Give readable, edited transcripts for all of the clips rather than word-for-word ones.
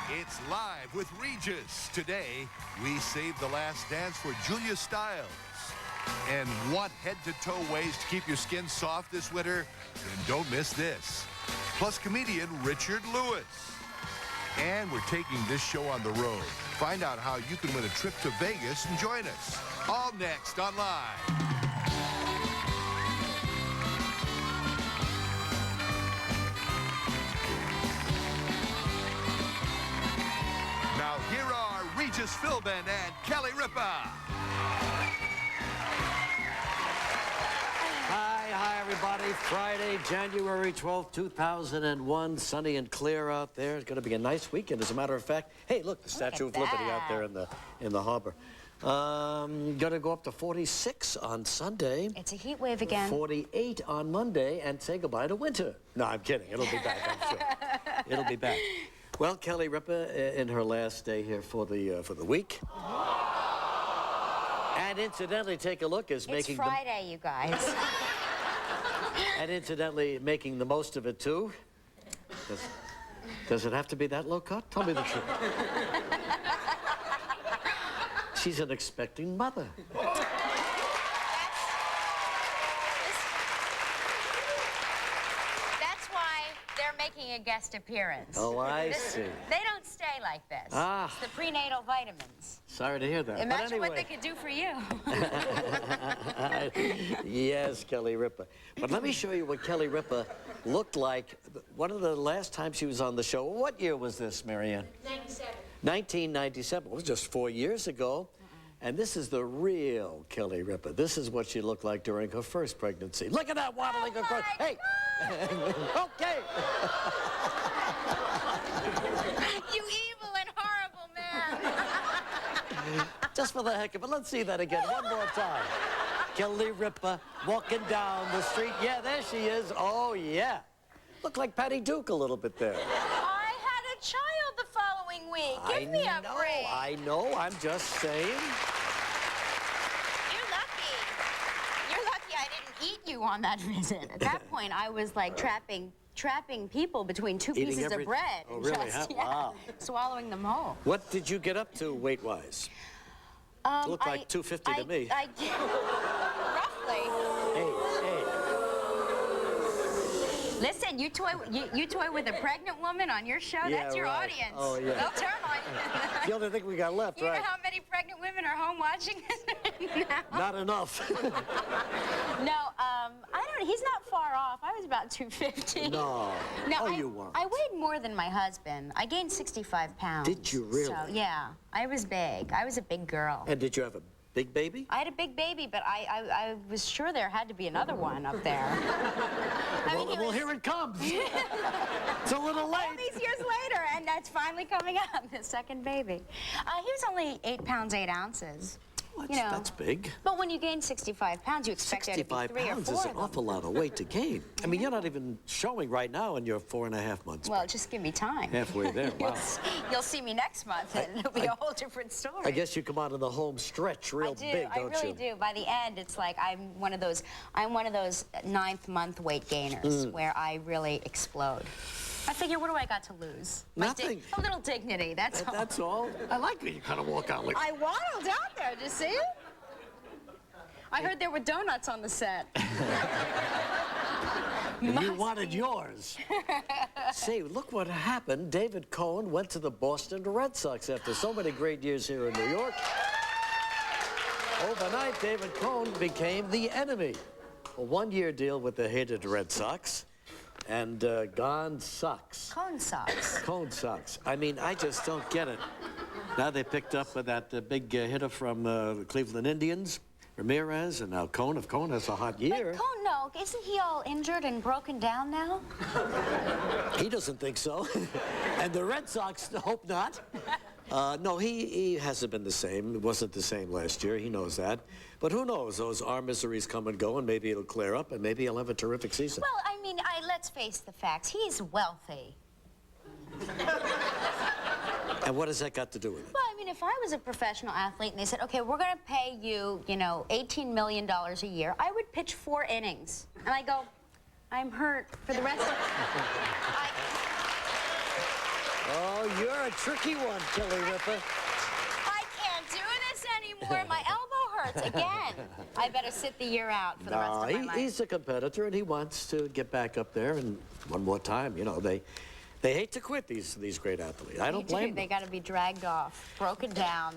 It's Live with Regis. Today, we saved the last dance for Julia Stiles. And want head-to-toe ways to keep your skin soft this winter? Then don't miss this. Plus comedian Richard Lewis. And we're taking this show on the road. Find out how you can win a trip to Vegas and join us. All next on Live. Now here are Regis Philbin and Kelly Ripa. Hi, everybody. Friday, January 12th, 2001. Sunny and clear out there. It's going to be a nice weekend, as a matter of fact. Hey, look, the Statue of Liberty out there in the harbor. Going to go up to 46 on Sunday. It's a heat wave again. 48 on Monday, and say goodbye to winter. No, I'm kidding. It'll be back, I'm sure. It'll be back. Well, Kelly Ripa in her last day here for the week. And incidentally, take a look as making It's Friday, you guys. And incidentally, making the most of it, too. Does it have to be that low cut? Tell me the truth. She's an expecting mother. That's why they're making a guest appearance. Oh, I see. They don't stay like this. Ah. It's the prenatal vitamins. Sorry to hear that. Imagine what they could do for you. Yes, Kelly Ripa. But let me show you what Kelly Ripa looked like one of the last times she was on the show. What year was this, Marianne? 97. 1997. It was just 4 years ago. And this is the real Kelly Ripa. This is what she looked like during her first pregnancy. Look at that waddling across. Hey! Okay! You evil and horrible man. Just for the heck of it, let's see that again one more time. Kelly Ripa walking down the street. Yeah, there she is. Oh, yeah. Look like Patty Duke a little bit there. I had a child the following week. Give me a break. I know. I'm just saying. You're lucky. You're lucky I didn't eat you on that visit. At that point, I was like trapping people between two Eating pieces of bread. Oh, really? Just, Yeah. Wow. Swallowing them whole. What did you get up to weight-wise? Looked like 250 to me. Roughly. Hey. Listen, you toy with a pregnant woman on your show? Yeah, That's your right. audience. Oh, yeah. They'll turn on you. The only thing we got left, You right? know how many pregnant women are home watching this now? Not enough. No, he's not far off. I was about 250. No. You weren't. I weighed more than my husband. I gained 65 pounds. Did you really? So, yeah. I was big. I was a big girl. And did you have a big baby? I had a big baby, but I was sure there had to be another one up there. Well, here it comes. It's a little late. All these years later, and that's finally coming up, the second baby. He was only 8 pounds, 8 ounces. Well, You know. that's big. But when you gain 65 pounds, you expect there to be 3 or 4 65 pounds is an of them. awful lot of weight to gain. I mean, you're not even showing right now in your 4.5 months. Well, just give me time. Halfway there, wow. You'll see me next month, and it'll be a whole different story. I guess you come out of the home stretch real big, don't you? I really do. By the end, it's like I'm one of those 9th month weight gainers where I really explode. I figure, what do I got to lose? Nothing. A little dignity, that's all. That's all. I like when you kind of walk out like... I waddled out there, did you see it? I heard there were donuts on the set. You wanted yours. Say, look what happened. David Cohen went to the Boston Red Sox after so many great years here in New York. Overnight, David Cohen became the enemy. A one-year deal with the hated Red Sox. And gone sucks. Cone socks. Cone sucks. I mean, I just don't get it. Now they picked up that big hitter from the Cleveland Indians, Ramirez, and now Cohen. If Cohen has a hot year... But Cone, no, isn't he all injured and broken down now? He doesn't think so. And the Red Sox hope not. No, he hasn't been the same. It wasn't the same last year. He knows that. But who knows? Those arm miseries come and go, and maybe it'll clear up, and maybe he'll have a terrific season. Well, I mean, let's face the facts. He's wealthy. And what has that got to do with it? Well, I mean, if I was a professional athlete and they said, okay, we're going to pay you, $18 million a year, I would pitch 4 innings. And I go, I'm hurt for the rest of... Oh, you're a tricky one, Kelly Ripa. I can't do this anymore. My elbow hurts again. I better sit the year out for the rest of my life. He's a competitor, and he wants to get back up there and one more time. You know, they hate to quit, these great athletes. I don't blame them. They got to be dragged off, broken down.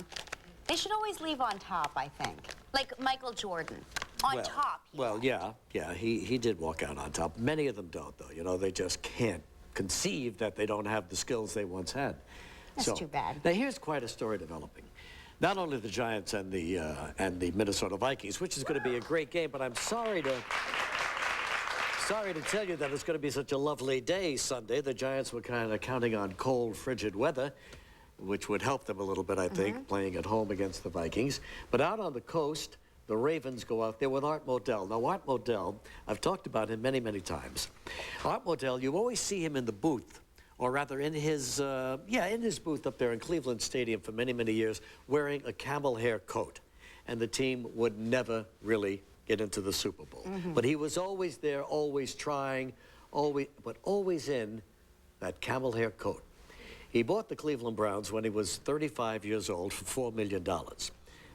They should always leave on top, I think. Like Michael Jordan. On top. Yeah, he did walk out on top. Many of them don't, though. You know, they just can't conceive that they don't have the skills they once had. That's too bad. Now, here's quite a story developing. Not only the Giants and the Minnesota Vikings, which is going to be a great game, but I'm sorry to tell you that it's going to be such a lovely day Sunday. The Giants were kind of counting on cold, frigid weather, which would help them a little bit, I think, playing at home against the Vikings. But out on the coast, the Ravens go out there with Art Modell. Now, Art Modell, I've talked about him many, many times. Art Modell, you always see him in the booth, or rather in his booth up there in Cleveland Stadium for many, many years, wearing a camel hair coat. And the team would never really get into the Super Bowl. But he was always there, always trying, but always in that camel hair coat. He bought the Cleveland Browns when he was 35 years old for $4 million.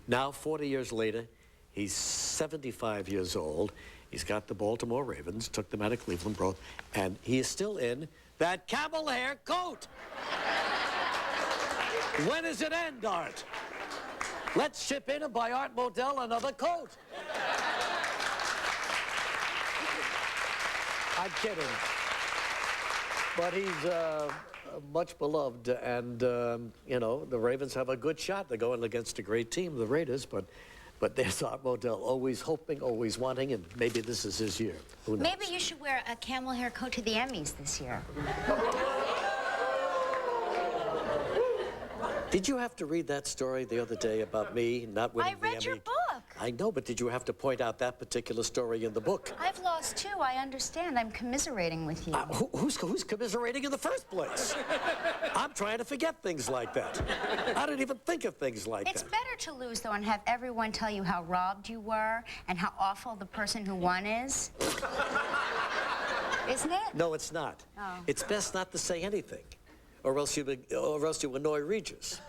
Now, 40 years later, he's 75 years old. He's got the Baltimore Ravens, took them out of Cleveland, and he is still in that camel hair coat. When does it end, Art? Let's chip in and buy Art Modell another coat. I'm kidding. But he's much beloved, and, you know, the Ravens have a good shot. They're going against a great team, the Raiders, but there's Art Modell, always hoping, always wanting, and maybe this is his year. Who knows? Maybe you should wear a camel hair coat to the Emmys this year. Did you have to read that story the other day about me not winning the Emmy? I read your book. I know, but did you have to point out that particular story in the book? I've lost two. I understand. I'm commiserating with you. Who's commiserating in the first place? I'm trying to forget things like that. I don't even think of things like It's that. better to lose, though, and have everyone tell you how robbed you were and how awful the person who won is. Isn't it? No, it's not. Oh. It's best not to say anything, or else you annoy Regis.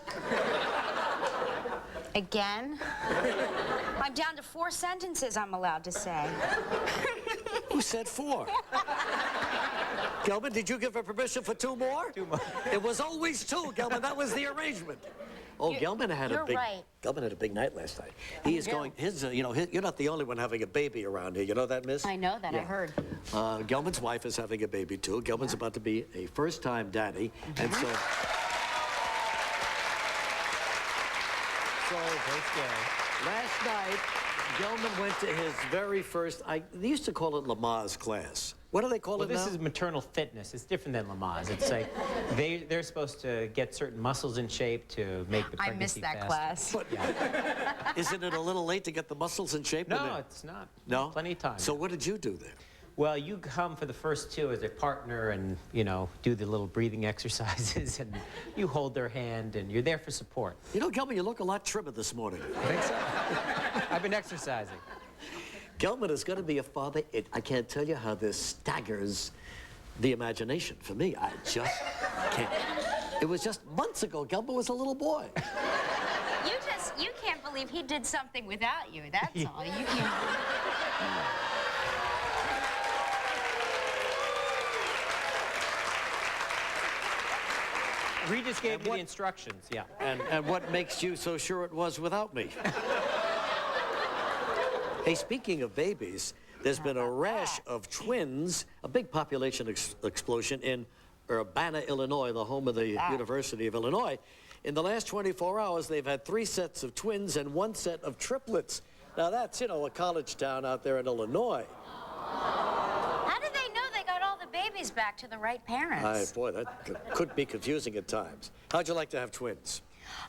Again? I'm down to 4 sentences I'm allowed to say. Who said 4? Gelman, did you give her permission for 2 more? 2 more. It was always 2, Gelman. That was the arrangement. Oh, Gelman had Gelman had a big night last night. He is going. You're not the only one having a baby around here. You know that, Miss? I know that. Yeah. I heard. Gelman's wife is having a baby too. Gelman's about to be a first-time daddy, and so. Last night, Gelman went to his very first, they used to call it Lamaze class. What do they call it now? This is maternal fitness. It's different than Lamaze. It's like they're supposed to get certain muscles in shape to make the pregnancy I missed that faster. class. Yeah. Isn't it a little late to get the muscles in shape? No, it's not. No? Plenty of time. So what did you do there? Well, you come for the first 2 as a partner and, you know, do the little breathing exercises and you hold their hand and you're there for support. You know, Gelman, you look a lot trimmer this morning. I think so. I've been exercising. Gelman is going to be a father. I can't tell you how this staggers the imagination for me. I just can't. It was just months ago. Gelman was a little boy. You can't believe he did something without you. That's all. You can't. Regis gave me the instructions, yeah. And what makes you so sure it was without me? Hey, speaking of babies, there's been a rash of twins, a big population explosion in Urbana, Illinois, the home of the University of Illinois. In the last 24 hours, they've had 3 sets of twins and 1 set of triplets. Now, that's, you know, a college town out there in Illinois. How did they know they got all the babies back to the right parents? Boy, that could be confusing at times. How'd you like to have twins?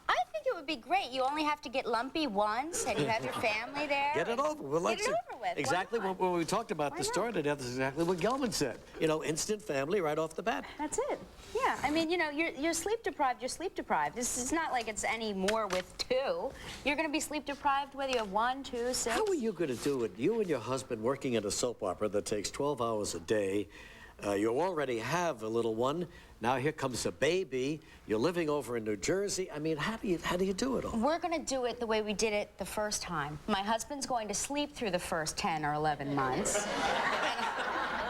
I think it would be great. You only have to get lumpy once, and you have your family there. Get it over with. Get it over with. Exactly when we talked about the story today, that's exactly what Gelman said. You know, instant family right off the bat. That's it. Yeah, I mean, you know, you're sleep deprived, you're sleep deprived. This is not like it's any more with 2. You're going to be sleep deprived whether you have 1, 2, 6. How are you going to do it? You and your husband working in a soap opera that takes 12 hours a day. You already have a little one. Now here comes a baby. You're living over in New Jersey. I mean, how do you do it all? We're going to do it the way we did it the first time. My husband's going to sleep through the first 10 or 11 months. And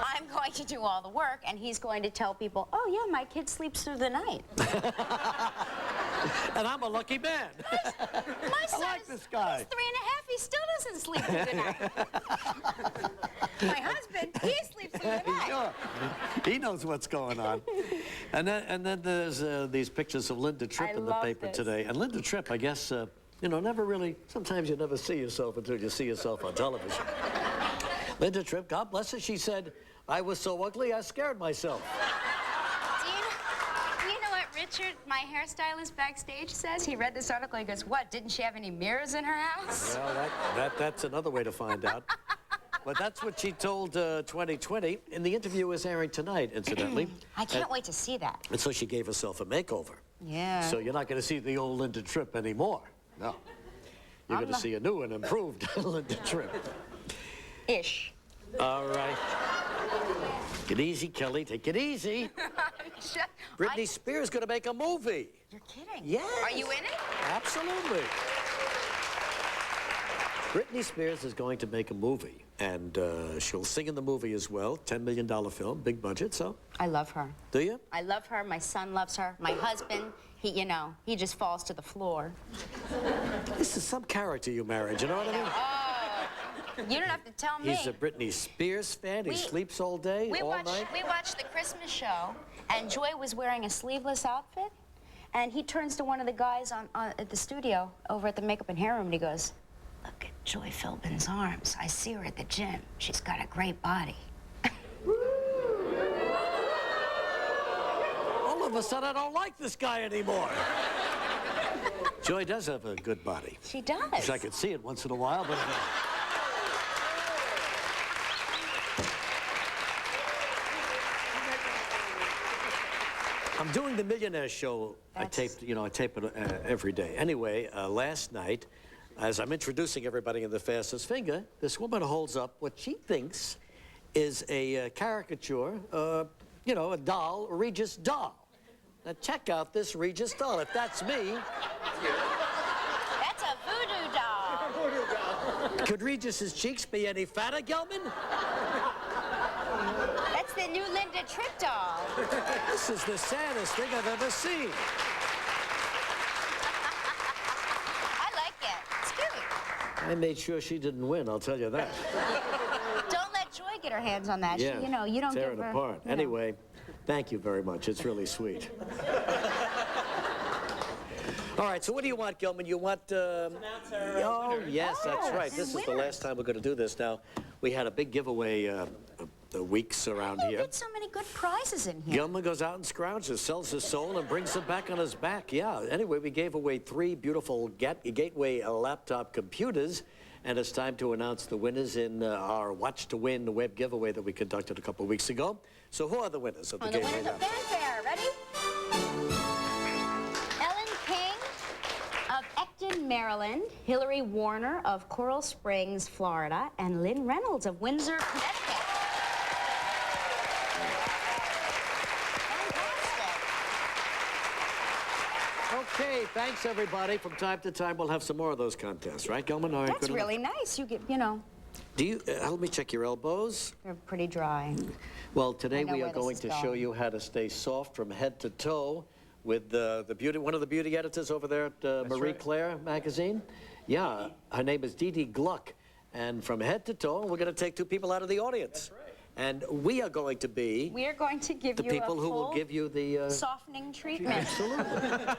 I'm going to do all the work, and he's going to tell people, oh, yeah, my kid sleeps through the night. And I'm a lucky man. My son I like this guy. He's 3.5. He still doesn't sleep through the night. My husband, he sleeps through the night. Sure. He knows what's going on. And then there's these pictures of Linda Tripp in the paper today. And Linda Tripp, I guess, you know, never really, sometimes you never see yourself until you see yourself on television. Linda Tripp, God bless her, she said, I was so ugly, I scared myself. Do you know what Richard, my hairstylist backstage, says? He read this article, he goes, what, didn't she have any mirrors in her house? Well, that's another way to find out. But that's what she told 2020, and the interview is airing tonight, incidentally. I can't wait to see that. And so she gave herself a makeover. Yeah. So you're not going to see the old Linda Tripp anymore. No. You're going to see a new and improved Linda Tripp. Ish. All right. Take it easy, Kelly. Take it easy. Britney Spears going to make a movie. You're kidding? Yes. Are you in it? Absolutely. Britney Spears is going to make a movie, and she'll sing in the movie as well. $10 million film, big budget, so. I love her. Do you? I love her. My son loves her. My husband, he, you know, he just falls to the floor. This is some character you married, you know what I mean? Oh, you don't have to tell me. He's a Britney Spears fan. He sleeps all day, all night. We watched the Christmas show, and Joy was wearing a sleeveless outfit, and he turns to one of the guys at the studio over at the makeup and hair room, and he goes, look at Joy Philbin's arms. I see her at the gym. She's got a great body. All of a sudden, I don't like this guy anymore. Joy does have a good body. She does. Wish I could see it once in a while, but... I'm doing the Millionaire Show. I tape it every day. Anyway, last night, as I'm introducing everybody in the fastest finger, this woman holds up what she thinks is a caricature, you know, a doll, a Regis doll. Now check out this Regis doll. If that's me... That's a voodoo doll. Could Regis's cheeks be any fatter, Gelman? That's the new Linda Tripp doll. This is the saddest thing I've ever seen. I like it. It's cute. I made sure she didn't win, I'll tell you that. Don't let Joy get her hands on that. Yeah, She, you know, you don't tear give it her... apart. you know. Anyway, thank you very much. It's really sweet. All right, so what do you want, Gelman? You want... Oh, yes, that's right. This is the last time we're going to do this. Now, we had a big giveaway weeks around You here. get so many good prizes in here. Gelman goes out and scrounges, sells his soul, and brings them back on his back. Yeah, anyway, we gave away 3 beautiful Gateway laptop computers, and it's time to announce the winners in our Watch to Win web giveaway that we conducted a couple of weeks ago. So who are the winners of the game? The winners of Fanfare. Ready? Ellen King of Ecton, Maryland, Hillary Warner of Coral Springs, Florida, and Lynn Reynolds of Windsor, Connecticut. Okay, thanks everybody. From time to time, we'll have some more of those contests, right, Gelman? All right, That's really nice. You get, you know. Do you, let me check your elbows. They're pretty dry. Well, today we are where this going is to going. show you how to stay soft from head to toe with one of the beauty editors over there at Marie Claire magazine. Yeah, her name is Dee Dee Gluck. And from head to toe, we're going to take 2 people out of the audience. That's right. And we are going to be... We are going to give the you people a who will give you the... softening treatment. Absolutely.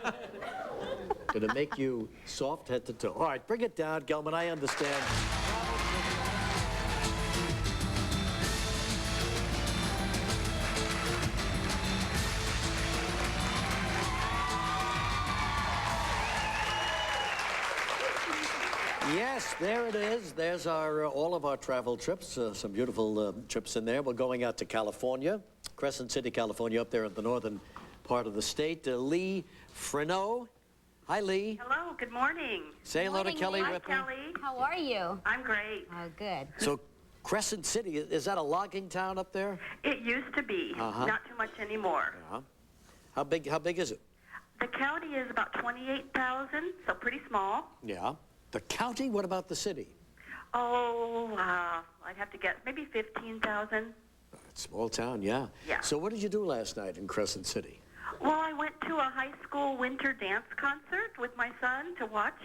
Going to make you soft head to toe. All right, bring it down, Gelman. I understand. Yes, there it is. There's our all of our travel trips. Some beautiful trips in there. We're going out to California, Crescent City, California, up there in the northern part of the state. Lee Freneau. Hi, Lee. Hello, good morning. Say hello to Morning, Kelly Lee. Ripa. Hi, Kelly. How are you? I'm great. Oh, good. So, Crescent City, is that a logging town up there? It used to be, not too much anymore. Yeah. How big is it? The county is about 28,000, so pretty small. Yeah. The county? What about the city? Oh, I'd have to guess, maybe 15,000. Small town, yeah. Yeah. So what did you do last night in Crescent City? Well, I went to a high school winter dance concert with my son to watch.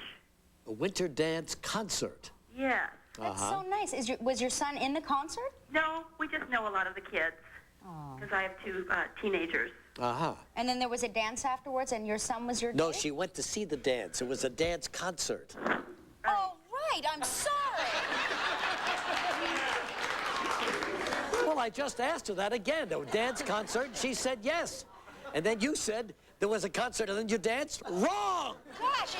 A winter dance concert. Yes. That's so nice. Was your son in the concert? No, we just know a lot of the kids. Because I have two teenagers. And then there was a dance afterwards, and your son was your No, kid? she went to see the dance. It was a dance concert. Oh, right. I'm sorry. Well, I just asked her that again. A dance concert, and she said yes. And then you said there was a concert, and then you danced? Wrong! Gosh,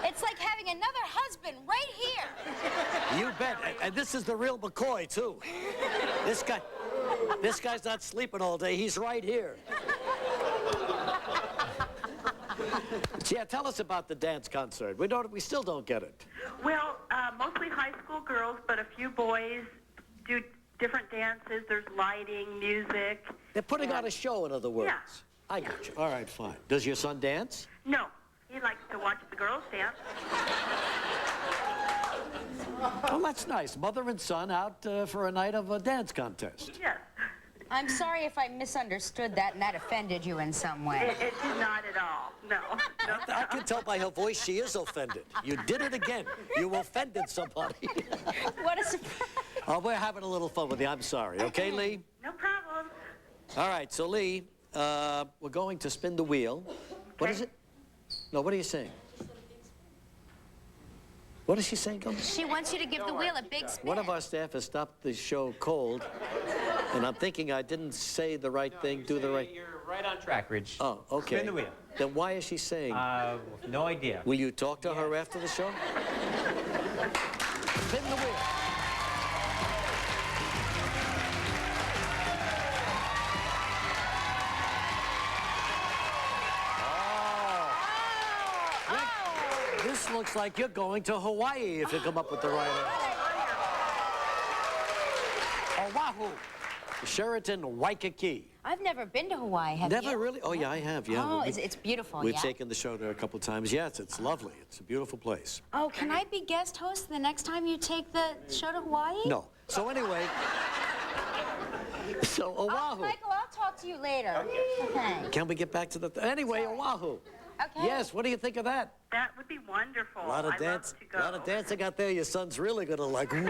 it's like having another husband right here. You bet. And this is the real McCoy, too. This guy's not sleeping all day. He's right here. Yeah, tell us about the dance concert. We still don't get it. Well, mostly high school girls, but a few boys do different dances. There's lighting, music. They're putting on a show, in other words. Yeah. I got you. All right, fine. Does your son dance? No, he likes to watch the girls dance. Well, that's nice. Mother and son out for a night of a dance contest. Yes. I'm sorry if I misunderstood that and that offended you in some way. It did not at all. No. I can tell by her voice she is offended. You did it again. You offended somebody. What a surprise. Oh, we're having a little fun with you. I'm sorry. Okay, Lee? No problem. All right, so Lee, we're going to spin the wheel. What is it? No, what are you saying? What is she saying? She wants you to give the wheel a big spin. One of our staff has stopped the show cold, and I'm thinking I didn't say the right thing, do the right... You're right on track, Rich. Oh, okay. Spin the wheel. Then why is she saying... No idea. Will you talk to her after the show? Spin the wheel. This looks like you're going to Hawaii if you come up with the right answer. Oahu. Sheraton, Waikiki. I've never been to Hawaii, have you? Never really? Oh, yeah, I have, yeah. Oh, it's beautiful, We've yeah? taken the show there a couple times. Yes, it's lovely. It's a beautiful place. Oh, can I be guest host the next time you take the show to Hawaii? No. So anyway, so Oahu. Oh, Michael, I'll talk to you later. Okay. Can we get back to the... Anyway, Oahu. Okay. Yes, what do you think of that? That would be wonderful. A lot of I'd dance, love to go. a lot of dancing out there. Your son's really gonna like. Okay,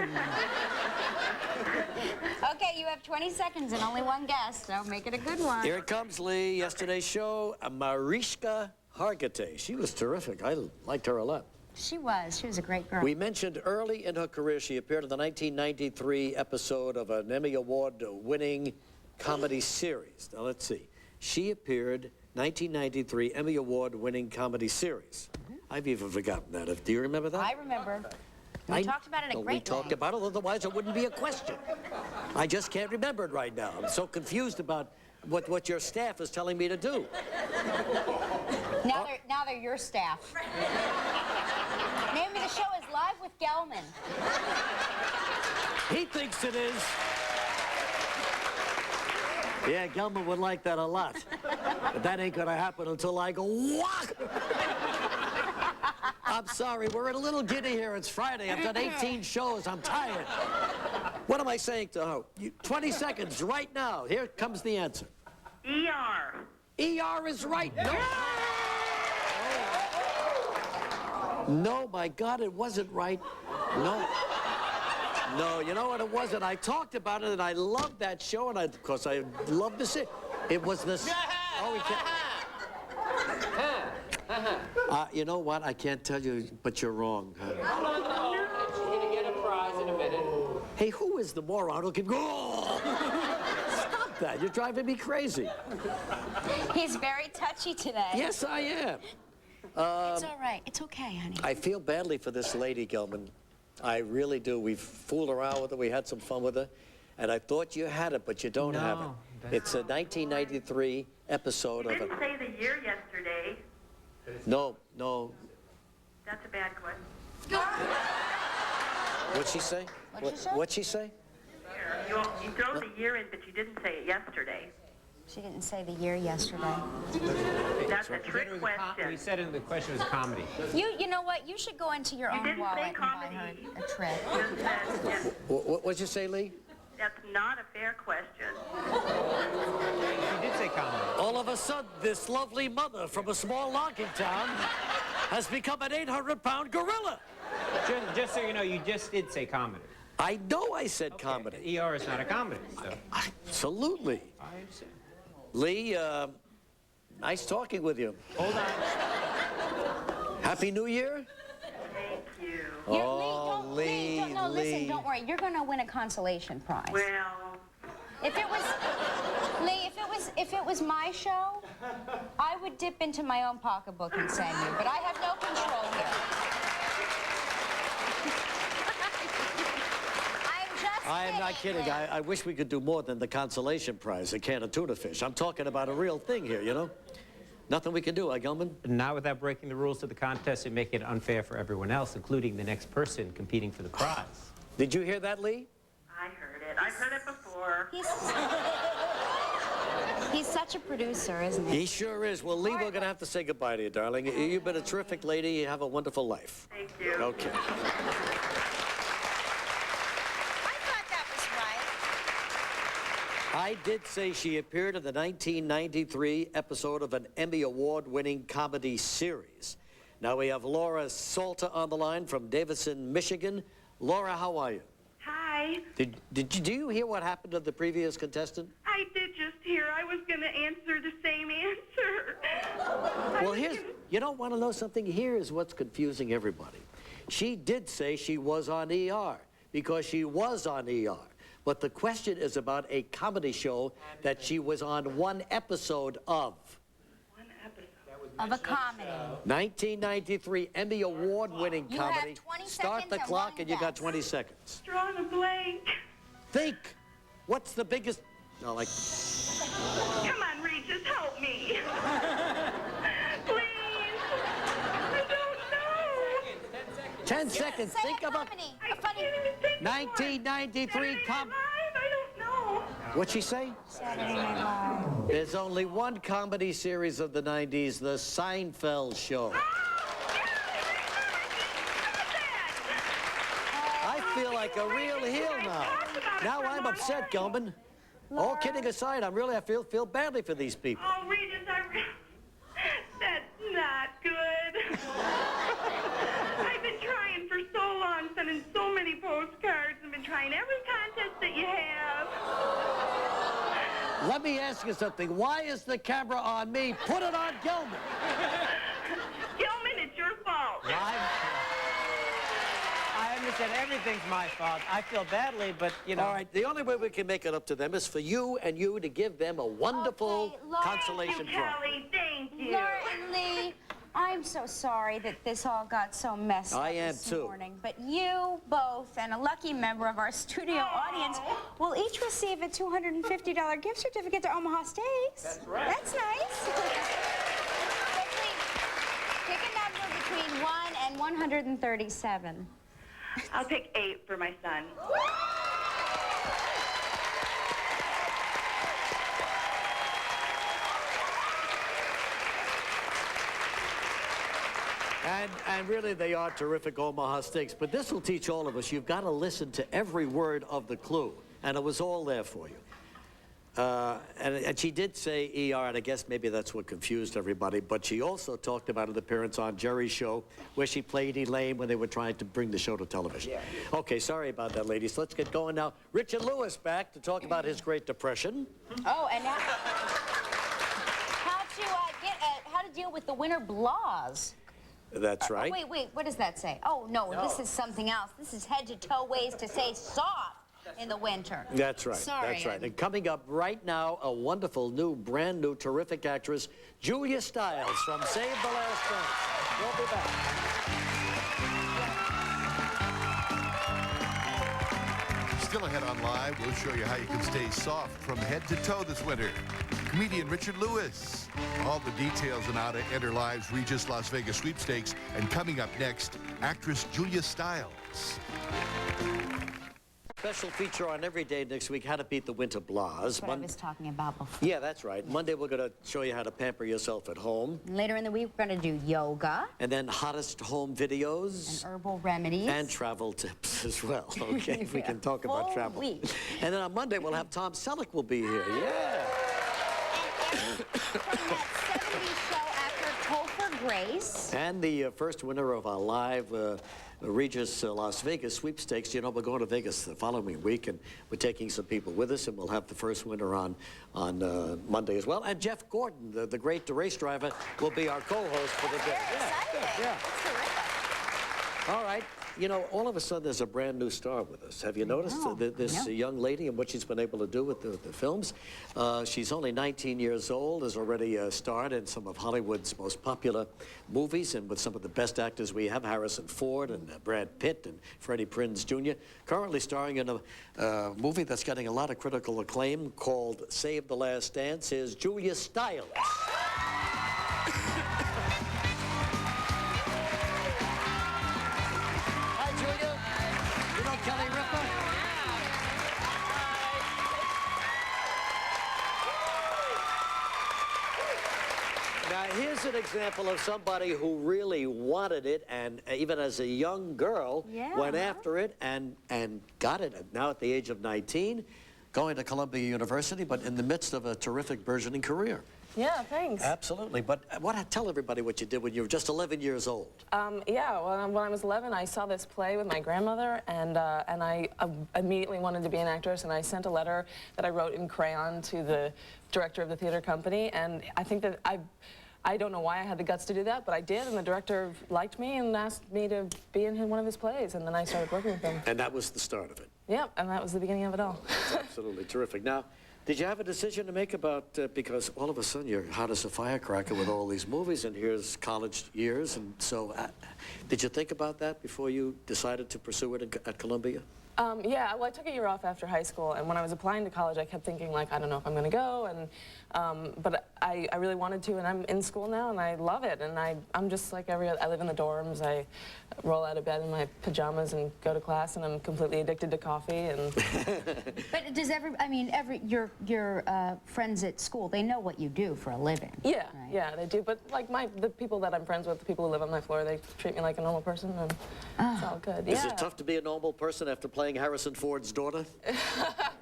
you have 20 seconds and only one guest, so make it a good one. Here it comes, Lee. Yesterday's show, Mariska Hargitay. She was terrific. I liked her a lot. She was a great girl. We mentioned early in her career she appeared in the 1993 episode of an Emmy Award-winning comedy series. Now let's see. She appeared 1993 Emmy Award-winning comedy series. I've even forgotten that. Do you remember that? I remember. We talked about it at great We talked about it, otherwise it wouldn't be a question. I just can't remember it right now. I'm so confused about what your staff is telling me to do. Now they're your staff. Name of the show is Live with Gelman. He thinks it is. Yeah, Gelman would like that a lot. But that ain't gonna happen until I go, walk! I'm sorry, we're a little giddy here. It's Friday. I've done 18 shows. I'm tired. What am I saying to her? 20 seconds right now. Here comes the answer. ER. ER is right. No. No, my God, it wasn't right. No. No, you know what it wasn't? I talked about it, and I loved that show, and of course, I love to see it. It was this... Oh, we can't... You know what? I can't tell you, but you're wrong. You're gonna get a prize in a minute. Hey, who is the moron who can go? Oh! Stop that. You're driving me crazy. He's very touchy today. Yes, I am. It's all right. It's okay, honey. I feel badly for this lady, Gelman. I really do. We fooled around with her. We had some fun with her. And I thought you had it, but you don't have it. It's a 1993 episode You of didn't say the year yesterday. No. That's a bad one. What'd she say? What'd she say? What'd she say? You throw the year in, but you didn't say it yesterday. She didn't say the year yesterday. That's a trick We question. said in the question was comedy. You know what? You should go into your own didn't wallet say and buy her comedy. a trick. Just said, yes, What'd you say, Lee? that's not a fair question. You did say comedy. All of a sudden, this lovely mother from a small logging town has become an 800-pound gorilla. Just so you know, you just did say comedy. I know I said comedy. ER is not a comedy, so. Absolutely. I understand. Lee, nice talking with you. Hold on. Happy New Year. Thank you. Listen, don't worry. You're gonna win a consolation prize. Well, If it was, Lee, if it was my show, I would dip into my own pocketbook and send you, but I have no control here. I'm just I am not kidding. Lee. I wish we could do more than the consolation prize, a can of tuna fish. I'm talking about a real thing here, you know? Nothing we can do, Gelman? Not without breaking the rules of the contest and making it unfair for everyone else, including the next person competing for the prize. Did you hear that, Lee? I heard it. I've heard it before. He's such a producer, isn't he? He sure is. Well, Lee, we're going to have to say goodbye to you, darling. You've been a terrific lady. You have a wonderful life. Thank you. Okay. I thought that was right. I did say she appeared in the 1993 episode of an Emmy Award-winning comedy series. Now we have Laura Salter on the line from Davidson, Michigan. Laura, how are you? Hi. Do you hear what happened to the previous contestant? I did just hear I was going to answer the same answer. Well, you don't want to know something? Here is what's confusing everybody. She did say she was on ER, because she was on ER. But the question is about a comedy show that she was on one episode of. One episode. Of a comedy. 1993 Emmy Award-winning You have comedy. 20 Start seconds the and clock one and you got guess. 20 seconds. Drawing a blank. Think. What's the biggest... No, like... Come on, Regis, help me. Please. I don't know. 10 seconds. Say Think a about... comedy. I A funny... can't even think of one. 1993 Saturday Night Live? I don't know. What'd she say? Saturday Night Live. There's only one comedy series of the 90s, The Seinfeld Show. I feel like a real heel now. Now I'm upset, Gelman. All kidding aside, I feel badly for these people. Oh, Regis, that's not good. I've been trying for so long, sending so many postcards. I've been trying every contest that you have. Let me ask you something. Why is the camera on me? Put it on Gelman. Gelman, it's your fault. I understand everything's my fault. I feel badly, but, you know. All right, the only way we can make it up to them is for you and you to give them a wonderful Okay, Laura, consolation Thank you, prize. Kelly. Thank you. Laura and Lee, I'm so sorry that this all got so messed up I am this too. morning. But you both and a lucky member of our studio audience will each receive a $250 gift certificate to Omaha Steaks. That's right. That's nice. So please, pick a number between 1 and 137. I'll pick 8 for my son. And really, they are terrific Omaha Steaks. But this will teach all of us, you've got to listen to every word of the clue. And it was all there for you. And she did say ER, and I guess maybe that's what confused everybody, but she also talked about an appearance on Jerry's show where she played Elaine when they were trying to bring the show to television. Yeah. Okay, sorry about that, ladies. Let's get going now. Richard Lewis back to talk about his Great Depression. Oh, and now, how to deal with the winter blahs. That's right. Wait, what does that say? Oh, no, this is something else. This is head-to-toe ways to stay soft in the winter. That's right. Sorry. That's right. And coming up right now, a wonderful new, brand new, terrific actress, Julia Stiles from Save the Last Dance. We'll be back. Still ahead on Live, we'll show you how you can stay soft from head to toe this winter. Comedian Richard Lewis. All the details on how to enter Live's Regis Las Vegas sweepstakes. And coming up next, actress Julia Stiles. Special feature on every day next week, how to beat the winter blahs. That's what I was talking about before. Yeah, that's right. Monday, we're going to show you how to pamper yourself at home. Later in the week, we're going to do yoga. And then hottest home videos. And herbal remedies. And travel tips as well, okay? If we can talk about travel. Week. And then on Monday, we'll have Tom Selleck will be here. Yeah. From that 70s show actor Topher Grace. And the first winner of our live Regis Las Vegas sweepstakes. You know, we're going to Vegas the following week, and we're taking some people with us, and we'll have the first winner on Monday as well. And Jeff Gordon, the great race driver, will be our co-host for the day. Yeah. That's terrific. All right. You know, all of a sudden, there's a brand new star with us. Have you noticed this young lady and what she's been able to do with the films? She's only 19 years old, has already starred in some of Hollywood's most popular movies and with some of the best actors we have, Harrison Ford and Brad Pitt and Freddie Prinze Jr. Currently starring in a movie that's getting a lot of critical acclaim called Save the Last Dance. Here's Julia Stiles. Ripa? Now, here's an example of somebody who really wanted it, and even as a young girl, went after it and got it. Now, at the age of 19, going to Columbia University, but in the midst of a terrific burgeoning career. Yeah, thanks. Absolutely. But tell everybody what you did when you were just 11 years old. Yeah, well, when I was 11, I saw this play with my grandmother, and I immediately wanted to be an actress, and I sent a letter that I wrote in crayon to the director of the theater company, and I think that I don't know why I had the guts to do that, but I did, and the director liked me and asked me to be in one of his plays, and then I started working with him. And that was the start of it. Yep, and that was the beginning of it all. Absolutely terrific. Now, did you have a decision to make about, because all of a sudden you're hot as a firecracker with all these movies, and here's college years, and so did you think about that before you decided to pursue it at Columbia? Yeah, well, I took a year off after high school, and when I was applying to college, I kept thinking, like, I don't know if I'm going to go, and but I really wanted to, and I'm in school now, and I love it, and I'm just like I live in the dorms, I roll out of bed in my pajamas and go to class, and I'm completely addicted to coffee, and... But does your friends at school, they know what you do for a living? Yeah, right? Yeah, they do, but like the people that I'm friends with, the people who live on my floor, they treat me like a normal person, and it's all good. Is it tough to be a normal person after playing Harrison Ford's daughter?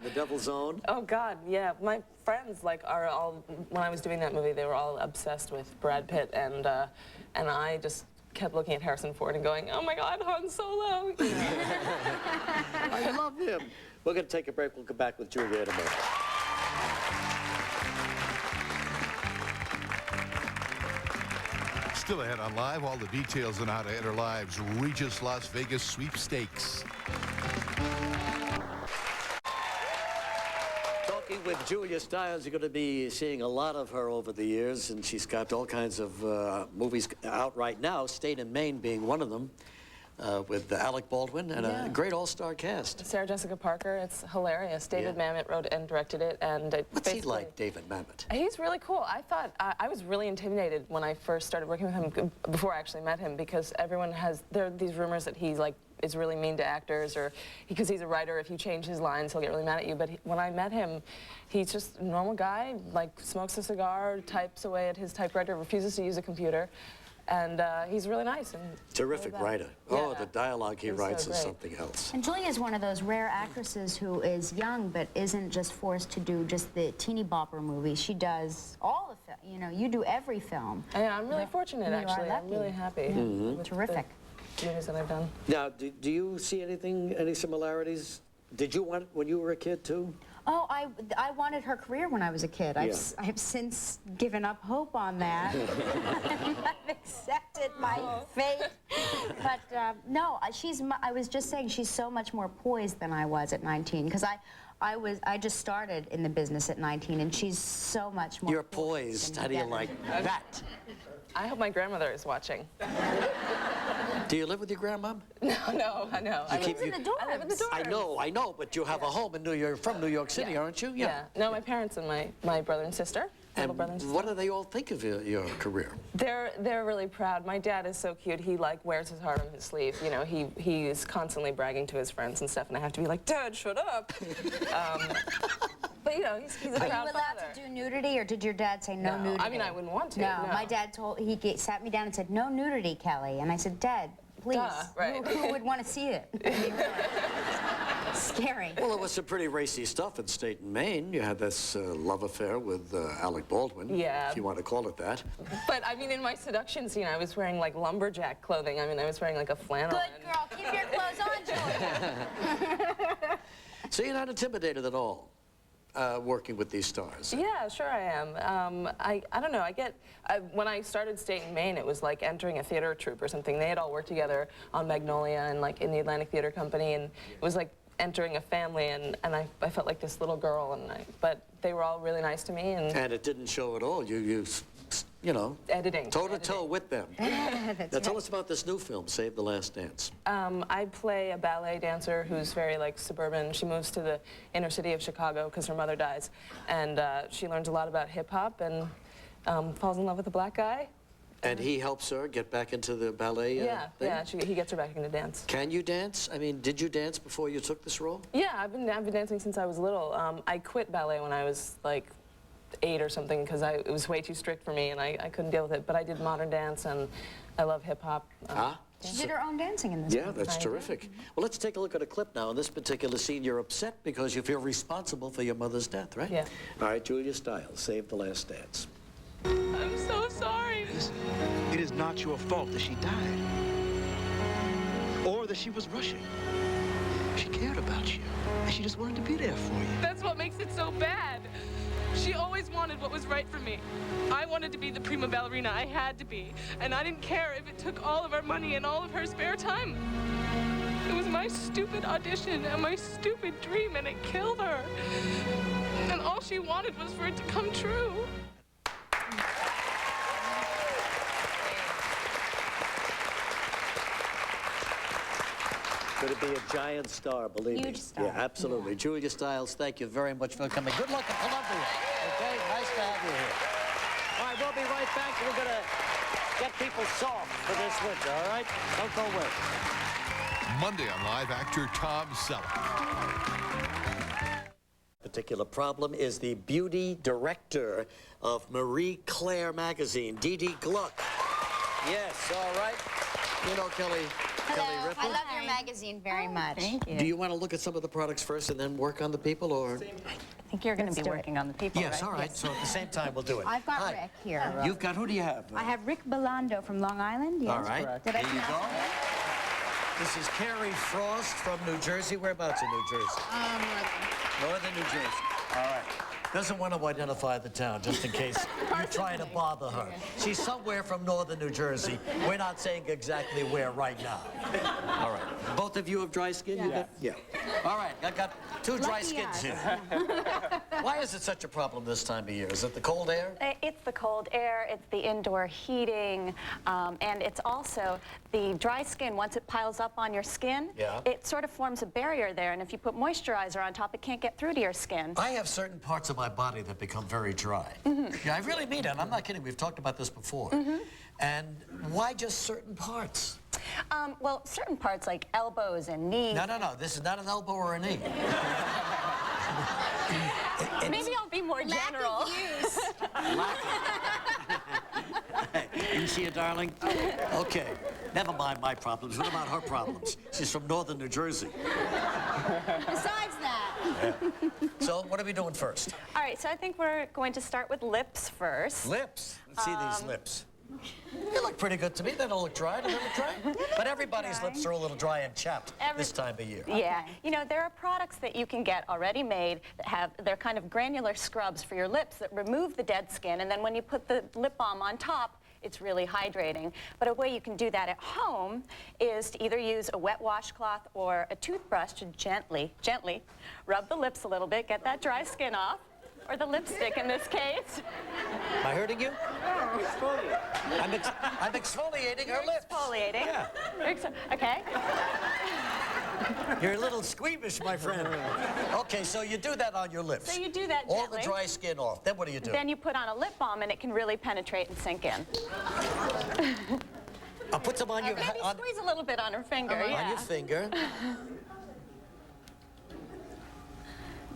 The Devil's Own? Oh, God, yeah. My friends, like, are all, when I was doing that movie, they were all obsessed with Brad Pitt, and I just kept looking at Harrison Ford and going, oh, my God, Han Solo. I love him. We're going to take a break. We'll come back with Julia in a moment. Still ahead on Live, all the details on how to enter Live's Regis Las Vegas sweepstakes. Talking with Julia Stiles, you're going to be seeing a lot of her over the years, and she's got all kinds of movies out right now, State and Maine being one of them, with Alec Baldwin and a great all-star cast. Sarah Jessica Parker, it's hilarious. David Mamet wrote and directed it, and what's he like, David Mamet? He's really cool. I thought I was really intimidated when I first started working with him, before I actually met him, because there are these rumors that he's like is really mean to actors, or because he's a writer, if you change his lines, he'll get really mad at you. But when I met him, he's just a normal guy, like smokes a cigar, types away at his typewriter, refuses to use a computer. And he's really nice. And terrific writer. Yeah. Oh, the dialogue he writes so is great. something else. And Julia is one of those rare actresses who is young but isn't just forced to do just the teeny bopper movies. She does all the film. You know, you do every film. Yeah, I'm really fortunate, actually. I'm really happy. With Terrific. The movies that I've done. Now, do you see any similarities? Did you want it when you were a kid, too? Oh, I wanted her career when I was a kid. I have since given up hope on that. I've accepted my fate. But no, I was just saying she's so much more poised than I was at 19, because I just started in the business at 19, and she's so much more. You're poised. How do you like that? I hope my grandmother is watching. Do you live with your grandmom? No, I know. I live in the dorms. I live in the dorms. I know, but you have a home in New York, from New York City, aren't you? Yeah. No, my parents and my brother and sister. little brother and sister. What do they all think of your career? They're really proud. My dad is so cute. He like wears his heart on his sleeve. You know, he is constantly bragging to his friends and stuff, and I have to be like, Dad, shut up. But you know, he's a proud father. Are you allowed to do nudity, or did your dad say no nudity? I mean, I wouldn't want to. No, my dad sat me down and said, no nudity, Kelly. And I said, Dad, please. Right. Who would want to see it? I mean, really. Scary. Well, it was some pretty racy stuff in State and Maine. You had this love affair with Alec Baldwin, if you want to call it that. But I mean, in my seduction scene, I was wearing like lumberjack clothing. I mean, I was wearing like a flannel. Good girl, keep your clothes on, Julia. So you're not intimidated at all working with these stars? Yeah, sure I am. I don't know, when I started State and Maine, it was like entering a theater troupe or something. They had all worked together on Magnolia and like in the Atlantic Theater Company, and it was like entering a family, and I felt like this little girl, but they were all really nice to me. And it didn't show at all. You know, editing. Toe-to-toe with them. That's now right. tell us about this new film, Save the Last Dance. I play a ballet dancer who's very like suburban. She moves to the inner city of Chicago because her mother dies, and she learns a lot about hip-hop and falls in love with a black guy. And he helps her get back into the ballet thing? He gets her back into dance. Can you dance? I mean, did you dance before you took this role? Yeah, I've been dancing since I was little. I quit ballet when I was like 8 or something because it was way too strict for me and I couldn't deal with it. But I did modern dance and I love hip-hop. She did her own dancing in this Yeah, movie. that's terrific. Well, let's take a look at a clip now. In this particular scene, you're upset because you feel responsible for your mother's death, right? Yeah. All right, Julia Stiles, Save the Last Dance. I'm so sorry. Listen, it is not your fault that she died. Or that she was rushing. She cared about you, and she just wanted to be there for you. That's what makes it so bad. She always wanted what was right for me. I wanted to be the prima ballerina. I had to be. And I didn't care if it took all of our money and all of her spare time. It was my stupid audition and my stupid dream, and it killed her. And all she wanted was for it to come true. Going to be a giant star, believe me. Huge star. Yeah, absolutely. Yeah. Julia Stiles, thank you very much for coming. Good luck in Columbia. Okay, nice to have you here. All right, we'll be right back. We're going to get people soft for this winter, all right? Don't go away. Monday on Live, actor Tom Selleck. Particular problem is the beauty director of Marie Claire magazine, Dee Dee Gluck. Yes, all right. You know Kelly Hello. Ripa. I love your magazine very much. Thank you. Do you want to look at some of the products first and then work on the people, or? I think you're going to be working on the people, Yes, right? all right. So at the same time, we'll do it. I've got Hi. Rick here. You've got, who do you have? I have Rick Belando from Long Island. Yes. All right. Did I There you pronounce go. it right? This is Carrie Frost from New Jersey. Whereabouts in New Jersey? Northern New Jersey. All right. Doesn't want to identify the town, just in case you're trying to bother her. She's somewhere from northern New Jersey. We're not saying exactly where right now. All right. Both of you have dry skin? You got? Yeah. All right. I got two dry Lucky skins us. here. Why is it such a problem this time of year? Is it the cold air? It's the cold air, it's the indoor heating, and it's also the dry skin. Once it piles up on your skin, it sort of forms a barrier there, and if you put moisturizer on top, it can't get through to your skin. I have certain parts of my body that become very dry. Yeah, I really mean it. I'm not kidding. We've talked about this before. And why just certain parts? Well, certain parts like elbows and knees. No. This is not an elbow or a knee. Maybe I'll be more general. Isn't she a darling? Okay. Never mind my problems. What about her problems? She's from northern New Jersey. Besides that. So what are we doing first? All right, so I think we're going to start with lips first. Lips. Let's see these lips. They look pretty good to me. They don't look dry. Do they look dry? But everybody's lips are a little dry and chapped this time of year. Yeah. You know, there are products that you can get already made that they're kind of granular scrubs for your lips that remove the dead skin, and then when you put the lip balm on top, it's really hydrating. But a way you can do that at home is to either use a wet washcloth or a toothbrush to gently rub the lips a little bit, get that dry skin off. or the lipstick in this case. Am I hurting you? No, exfoliate. I'm exfoliating her lips. Exfoliating. Yeah. Okay. You're a little squeamish, my friend. Okay, so you do that on your lips. So you do that All gently. the dry skin off. Then what do you do? Then you put on a lip balm, and it can really penetrate and sink in. I'll put some on your... Maybe squeeze a little bit on her finger, yeah. On your finger.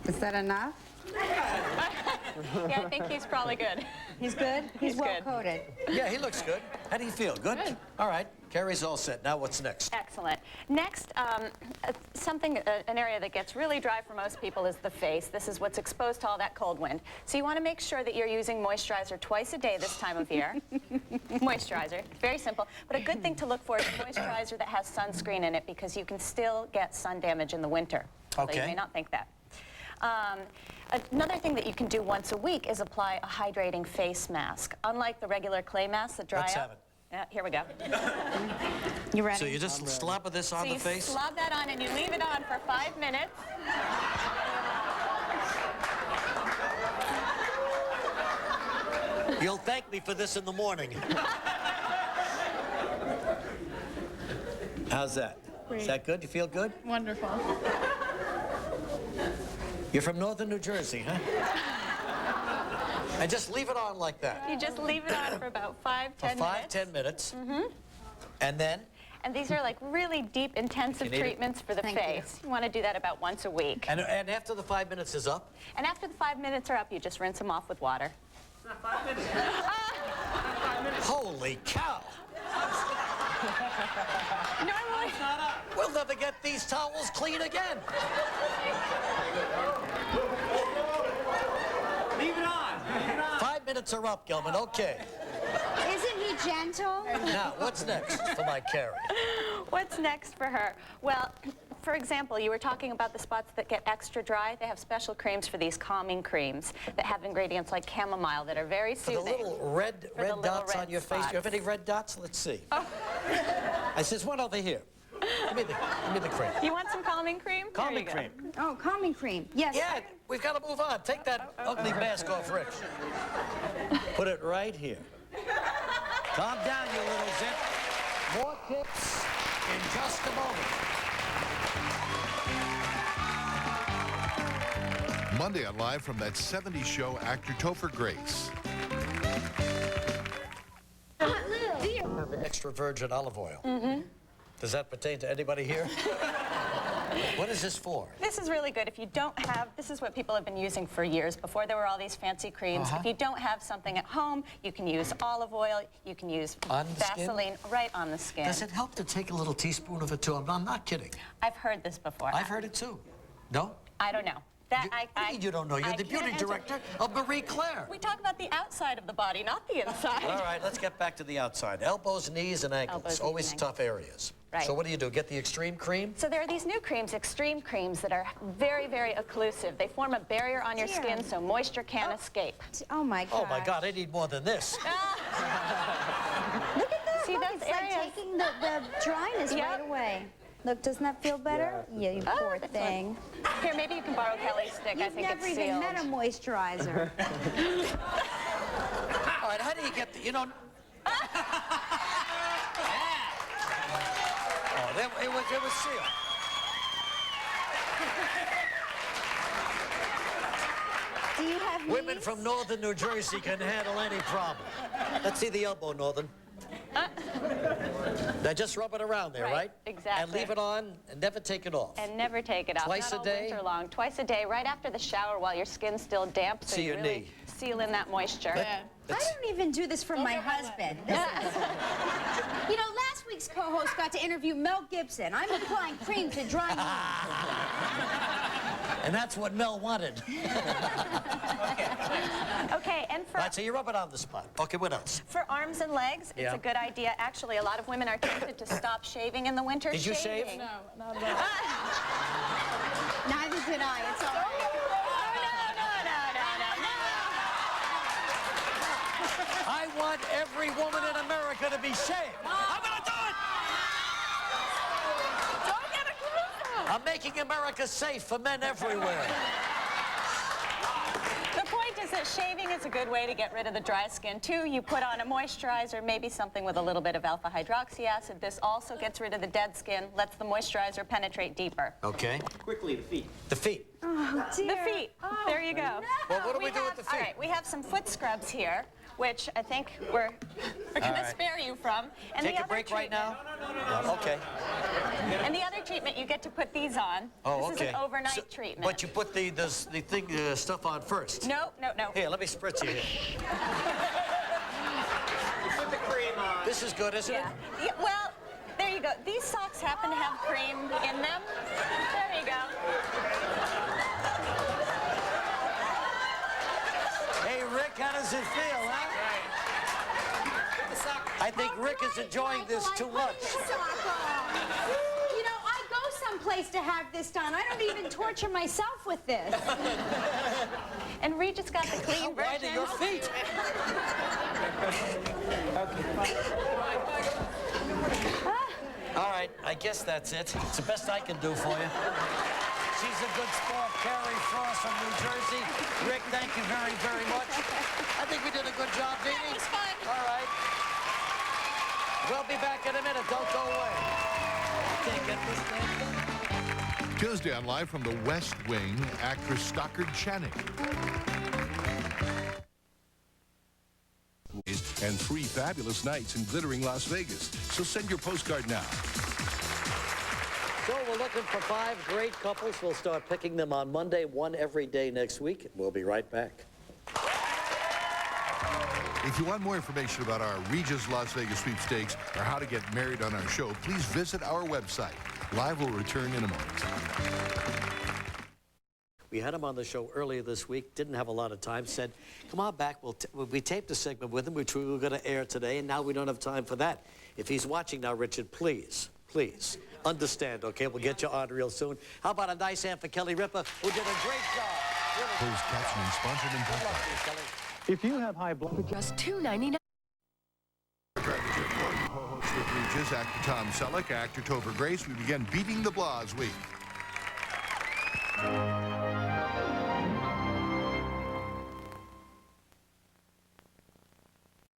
Is that enough? Yeah, I think he's probably good. He's good? He's well good. coated. Yeah, he looks good. How do you feel? Good? All right. Carrie's all set. Now what's next? Excellent. Next, an area that gets really dry for most people is the face. This is what's exposed to all that cold wind. So you want to make sure that you're using moisturizer twice a day this time of year. Moisturizer. Very simple. But a good thing to look for is moisturizer that has sunscreen in it, because you can still get sun damage in the winter. Okay. So you may not think that. Another thing that you can do once a week is apply a hydrating face mask. Unlike the regular clay masks that dry Let's out. have it. Yeah, here we go. You ready? So you just slap this on So the you face? slob that on and you leave it on for 5 minutes. You'll thank me for this in the morning. How's that? Great. Is that good? You feel good? Wonderful. You're from northern New Jersey, huh? And just leave it on like that. You just leave it on for about 5, 10 For 5, minutes. 10 minutes. Mm-hmm. And then? And these are like really deep, intensive You need it? treatments for the Thank face. You want to do that about once a week. And after the 5 minutes is up? And after the 5 minutes are up, you just rinse them off with water. It's not 5 minutes. Holy cow! Normally, We'll never get these towels clean again. Leave it on. Leave it on. 5 minutes are up, Gelman. Okay. Isn't he gentle? Now, what's next for my Carrie? what's next for her? Well, for example, you were talking about the spots that get extra dry. They have special creams for these calming creams that have ingredients like chamomile that are very For the soothing. little red the little dots red on your face. Do you have spots. any red dots? Let's see. Oh. I says one over here. Give me the cream. You want some calming cream? There Calming you go. cream. Oh, calming cream. Yes. Yeah, we've got to move on. Take that ugly mask off, Rich. Put it right here. Calm down, you little zip. More tips in just a moment. Monday on Live from that 70s show, actor Topher Grace. Have extra virgin olive oil. Mm-hmm. Does that pertain to anybody here? What is this for? This is really good. If you don't have, this is what people have been using for years. Before there were all these fancy creams. If you don't have something at home, you can use olive oil, you can use On the skin? Vaseline right on the skin. Does it help to take a little teaspoon of it too? I'm not kidding. I've heard this before. I've heard it too. No? I don't know. That What do you mean you don't know? You're I the beauty can't answer. director of Marie Claire. We talk about the outside of the body, not the inside. All right, let's get back to the outside. Elbows, knees, and ankles. Elbows, knees, Always and tough areas. Right. So what do? Get the extreme cream? So there are these new creams, extreme creams, that are very, very occlusive. They form a barrier on your Dear. skin so moisture can't escape. Oh my God. Oh my God, I need more than this. Look at that. See, Look, those it's like areas. taking the dryness Yep. right away. Look, doesn't that feel better? Yeah, you poor that's thing. Here, maybe you can borrow Kelly's stick. I You've think never it's even sealed. met a moisturizer. All right, how do you get the, Oh, it was sealed. Do you have Women knees? from northern New Jersey can handle any problem. Let's see the elbow, Northern. Now just rub it around there, right? Exactly. And leave it on and never take it off. And never take it off. Twice Not a all day? winter long. Twice a day, right after the shower while your skin's still damp. So See you your really knee. seal in that moisture. I don't even do this for my husband. You know, last week's co-host got to interview Mel Gibson. I'm applying cream to dry knees. And that's what Mel wanted. Okay, and for All right, so you rub it on the spot. Okay, what else? For arms and legs, it's Yeah. a good idea. Actually, a lot of women are tempted to stop shaving in the winter. Did you shave? Shaving. No, not at all. Neither did I. It's all right. I want every woman in America to be shaved. I'm gonna do it! Don't get a close-up. I'm making America safe for men everywhere. The point that shaving is a good way to get rid of the dry skin. Too, you put on a moisturizer, maybe something with a little bit of alpha hydroxy acid. This also gets rid of the dead skin, lets the moisturizer penetrate deeper. Okay. Quickly, the feet. The feet. Oh, dear. The feet. There you go. Well, what do we do with the feet? All right, we have some foot scrubs here, which I think we're going to spare you from. And Take the a break other right now? treatment- Okay. And the other treatment, you get to put these on. Oh, this okay. is an overnight treatment. But you put the stuff on first. No. Here, let me spritz you here. You put the cream on. This is good, isn't it? Yeah, well, there you go. These socks happen to have cream in them. There you go. Hey, Rick, how does it feel, huh? I think Rick is enjoying this too much. You know, I go someplace to have this done. I don't even torture myself with this. And Regis got the clean How wide version. are your feet? All right, I guess that's it. It's the best I can do for you. She's a good sport, Carrie Frost from New Jersey. Rick, thank you very, very much. I think we did a good job, Dee Dee. That was fun. All right. We'll be back in a minute. Don't go away. Can't get this thing. Tuesday on Live from the West Wing, actress Stockard Channing. And 3 fabulous nights in glittering Las Vegas. So send your postcard now. So we're looking for 5 great couples. We'll start picking them on Monday, 1 every day next week. We'll be right back. If you want more information about our Regis Las Vegas sweepstakes or how to get married on our show, please visit our website. Live will return in a moment. We had him on the show earlier this week, didn't have a lot of time, said, come on back, we taped a segment with him, which we were going to air today, and now we don't have time for that. If he's watching now, Richard, please, understand, okay? We'll get you on real soon. How about a nice hand for Kelly Ripa, who did a great job. Closed captioning sponsored in Good luck part to you, Kelly. If you have high blood pressure, Just $2.99. Co-host with Regis, actor Tom Selleck, actor Topher Grace. We begin Beating the Blas week.